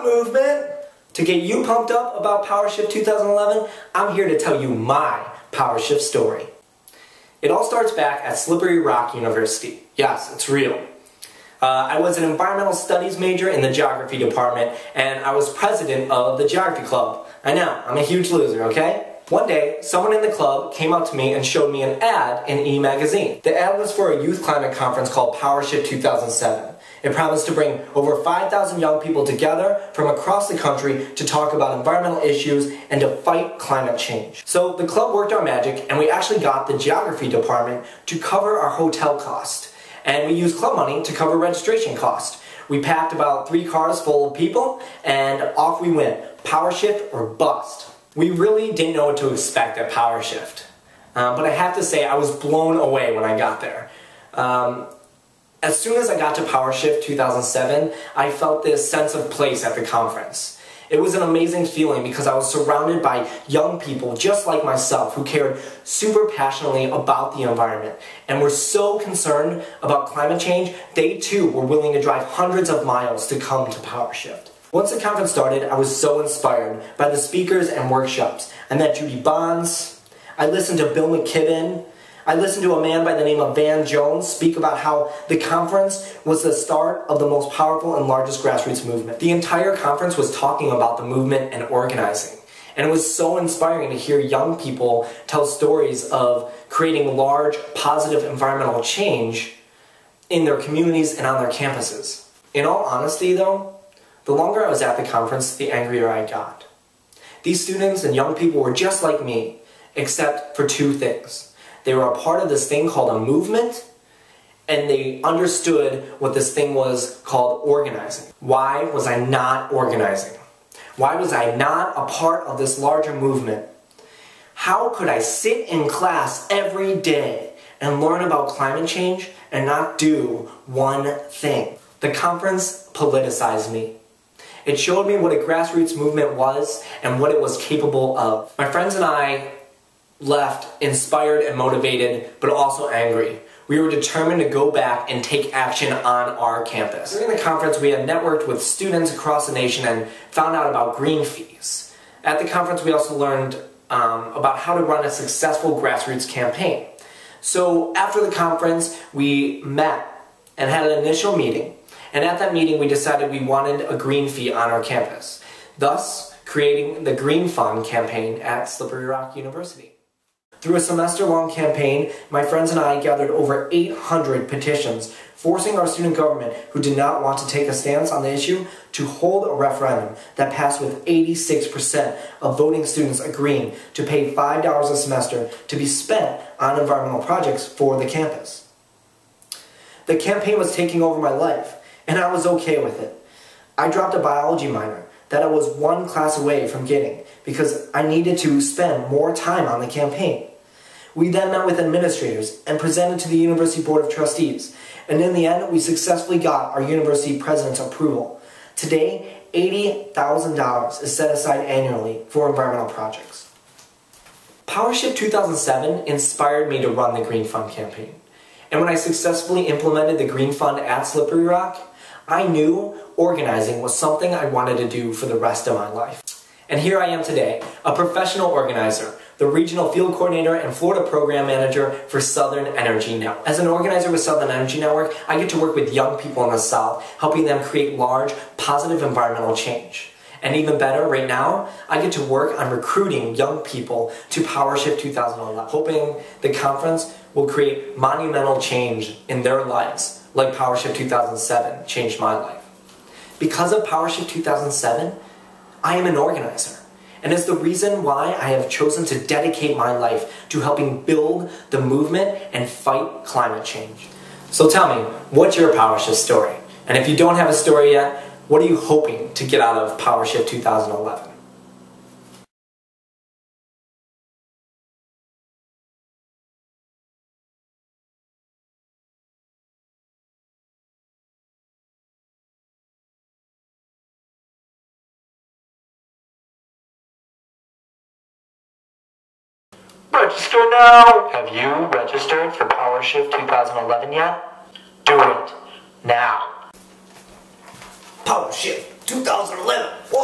up, movement? To get you pumped up about PowerShift 2011, I'm here to tell you my PowerShift story. It all starts back at Slippery Rock University. Yes, it's real. I was an environmental studies major in the geography department, and I was president of the geography club. I know, I'm a huge loser, okay? One day, someone in the club came up to me and showed me an ad in E! Magazine. The ad was for a youth climate conference called PowerShift 2007. It promised to bring over 5,000 young people together from across the country to talk about environmental issues and to fight climate change. So the club worked our magic, and we actually got the geography department to cover our hotel cost. And we used club money to cover registration cost. We packed about 3 cars full of people, and off we went. PowerShift or bust. We really didn't know what to expect at PowerShift. But I have to say, I was blown away when I got there. As soon as I got to PowerShift 2007, I felt this sense of place at the conference. It was an amazing feeling because I was surrounded by young people just like myself who cared super passionately about the environment and were so concerned about climate change, they too were willing to drive hundreds of miles to come to PowerShift. Once the conference started, I was so inspired by the speakers and workshops. I met Judy Bonds, I listened to Bill McKibben, I listened to a man by the name of Van Jones speak about how the conference was the start of the most powerful and largest grassroots movement. The entire conference was talking about the movement and organizing. And it was so inspiring to hear young people tell stories of creating large, positive environmental change in their communities and on their campuses. In all honesty, though, the longer I was at the conference, the angrier I got. These students and young people were just like me, except for 2 things. They were a part of this thing called a movement, and they understood what this thing was called organizing. Why was I not organizing? Why was I not a part of this larger movement? How could I sit in class every day and learn about climate change and not do one thing? The conference politicized me. It showed me what a grassroots movement was and what it was capable of. My friends and I left inspired and motivated, but also angry. We were determined to go back and take action on our campus. During the conference, we had networked with students across the nation and found out about green fees. At the conference, we also learned about how to run a successful grassroots campaign. So after the conference, we met and had an initial meeting. And at that meeting, we decided we wanted a green fee on our campus, thus creating the Green Fund campaign at Slippery Rock University. Through a semester-long campaign, my friends and I gathered over 800 petitions, forcing our student government, who did not want to take a stance on the issue, to hold a referendum that passed with 86% of voting students agreeing to pay $5 a semester to be spent on environmental projects for the campus. The campaign was taking over my life, and I was okay with it. I dropped a biology minor that I was 1 class away from getting because I needed to spend more time on the campaign. We then met with administrators and presented to the University Board of Trustees, and in the end, we successfully got our university president's approval. Today, $80,000 is set aside annually for environmental projects. PowerShift 2007 inspired me to run the Green Fund campaign, and when I successfully implemented the Green Fund at Slippery Rock, I knew organizing was something I wanted to do for the rest of my life. And here I am today, a professional organizer, the Regional Field Coordinator and Florida Program Manager for Southern Energy Network. As an organizer with Southern Energy Network, I get to work with young people in the South, helping them create large, positive environmental change. And even better, right now, I get to work on recruiting young people to PowerShift 2011, hoping the conference will create monumental change in their lives, like PowerShift 2007 changed my life. Because of PowerShift 2007, I am an organizer, and it's the reason why I have chosen to dedicate my life to helping build the movement and fight climate change. So tell me, what's your PowerShift story? And if you don't have a story yet, what are you hoping to get out of PowerShift 2011? Register now! Have you registered for PowerShift 2011 yet? Do it now! PowerShift 2011. Whoa!